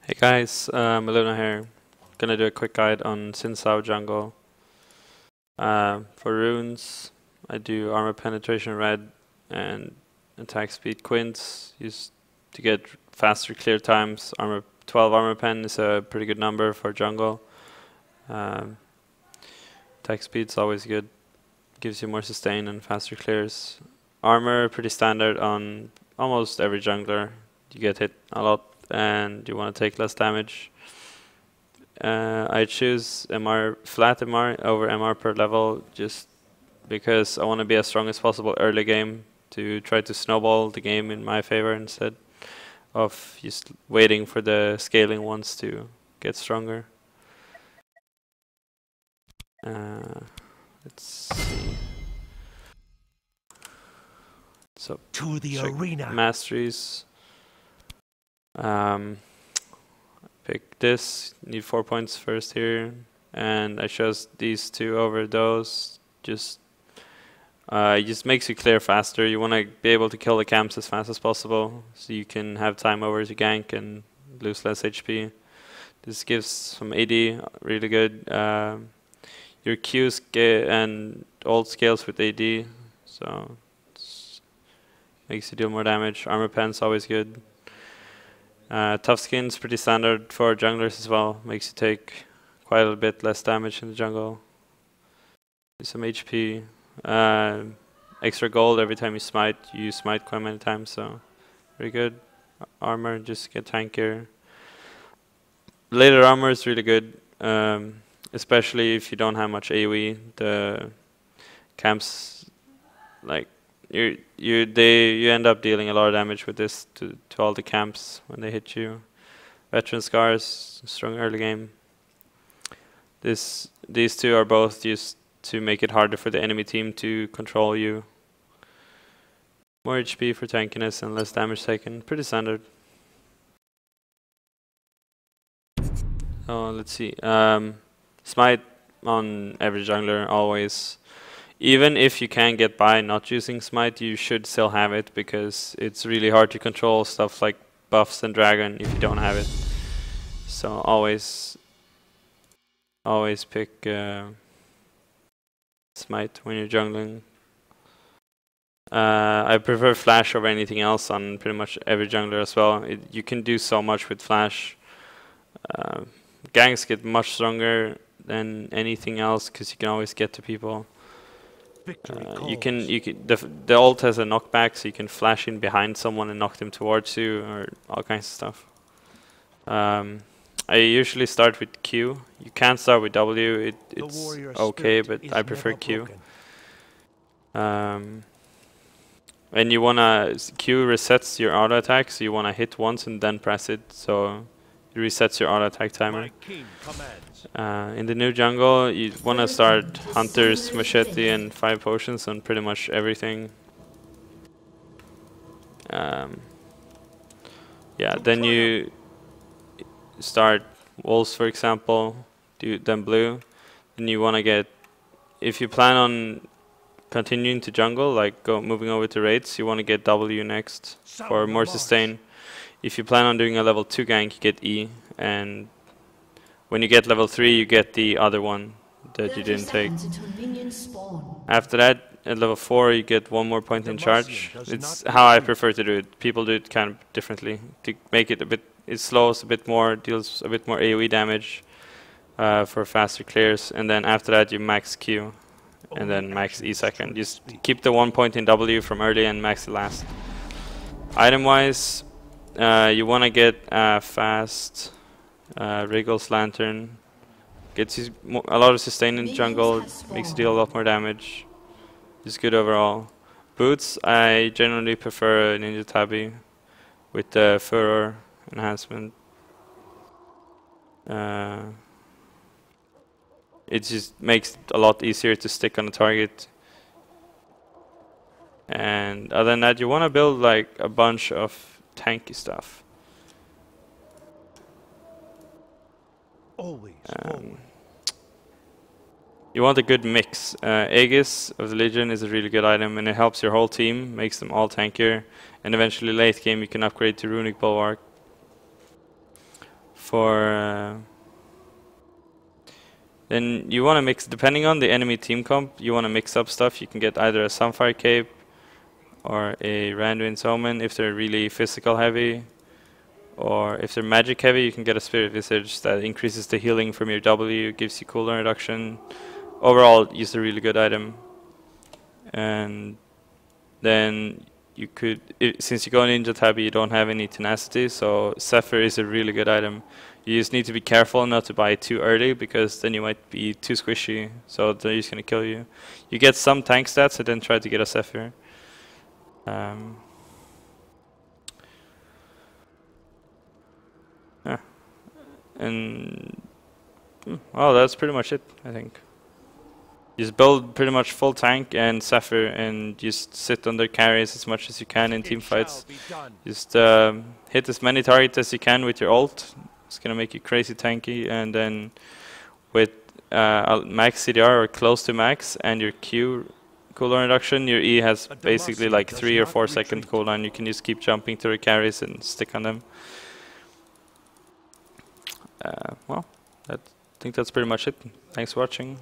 Hey guys, Malunoo here. Gonna do a quick guide on Zhao jungle. For runes, I do armor penetration red and attack speed quints used to get faster clear times. 12 armor pen is a pretty good number for jungle. Attack speed's always good, gives you more sustain and faster clears. Armor pretty standard on almost every jungler. You get hit a lot and you want to take less damage. I choose flat MR over MR per level just because I want to be as strong as possible early game to try to snowball the game in my favor instead of just waiting for the scaling ones to get stronger. Let's see. So to the arena. Masteries. Pick this, need 4 points first here, and I chose these two over those. It just makes you clear faster. You want to be able to kill the camps as fast as possible, so you can have time over to gank and lose less HP. This gives some AD, really good. Your Qs and ult scales with AD, so it makes you deal more damage. Armor pen's always good. Tough skin's pretty standard for junglers as well. Makes you take quite a bit less damage in the jungle. Do some HP. Extra gold every time you smite. You smite quite many times, so very good. Armor, just get tankier. Later armor is really good, especially if you don't have much AoE. The camps, like you end up dealing a lot of damage with this to all the camps when they hit you. Veteran scars, strong early game. These two are both used to make it harder for the enemy team to control you. More HP for tankiness and less damage taken. Pretty standard. Oh, let's see. Smite on every jungler always. Even if you can get by not using smite, you should still have it because it's really hard to control stuff like buffs and dragon if you don't have it. So always pick smite when you're jungling. I prefer flash over anything else on pretty much every jungler as well. You can do so much with flash. Ganks get much stronger than anything else because you can always get to people. The ult has a knockback, so you can flash in behind someone and knock them towards you, or all kinds of stuff. I usually start with Q. You can start with W. It's okay, but I prefer Q. And you wanna Q resets your auto attack, so you wanna hit once and then press it, so it resets your auto attack timer. In the new jungle, you want to start Hunters, Machete, and 5 potions on pretty much everything. Yeah, then you start Wolves, for example, then Blue. Then you want to get, if you plan on continuing to jungle, like moving over to raids, you want to get W next for more sustain. If you plan on doing a level 2 gank, you get E, and when you get level 3, you get the other one that you didn't take. After that, at level 4, you get 1 more point in charge. It's how I prefer to do it. People do it kind of differently to make it a bit. It slows a bit more, deals a bit more AoE damage for faster clears, and then after that you max Q, and then max E second. Just keep the 1 point in W from early and max it last. Item-wise, you want to get fast. Wriggle's Lantern gets you a lot of sustain in jungle, makes you deal a lot more damage. It's good overall. Boots, I generally prefer Ninja Tabi with the Furor enhancement. It just makes it a lot easier to stick on the target. And other than that, you want to build like a bunch of tanky stuff. You want a good mix. Aegis of the Legion is a really good item, and it helps your whole team, makes them all tankier, and eventually late game you can upgrade to Runic Bulwark. For then you want to mix, depending on the enemy team comp, you want to mix up stuff. You can get either a Sunfire Cape or a Randuin's Omen if they're really physical heavy. Or if they're magic heavy, you can get a Spirit Visage that increases the healing from your W, gives you cooldown reduction. Overall, it's a really good item. And then you could, since you go Ninja Tabby, you don't have any tenacity, so Zephyr is a really good item. You just need to be careful not to buy it too early, because then you might be too squishy, so they're just gonna kill you. You get some tank stats, and then try to get a Zephyr. Yeah. And well, that's pretty much it, I think. Just build pretty much full tank and Zephyr, and just sit under carries as much as you can in team fights. Just hit as many targets as you can with your ult. It's gonna make you crazy tanky, and then with max CDR or close to max and your Q cooldown reduction, your E has basically like 3 or 4 second cooldown. You can just keep jumping through the carries and stick on them. Well, I think that's pretty much it. Thanks for watching.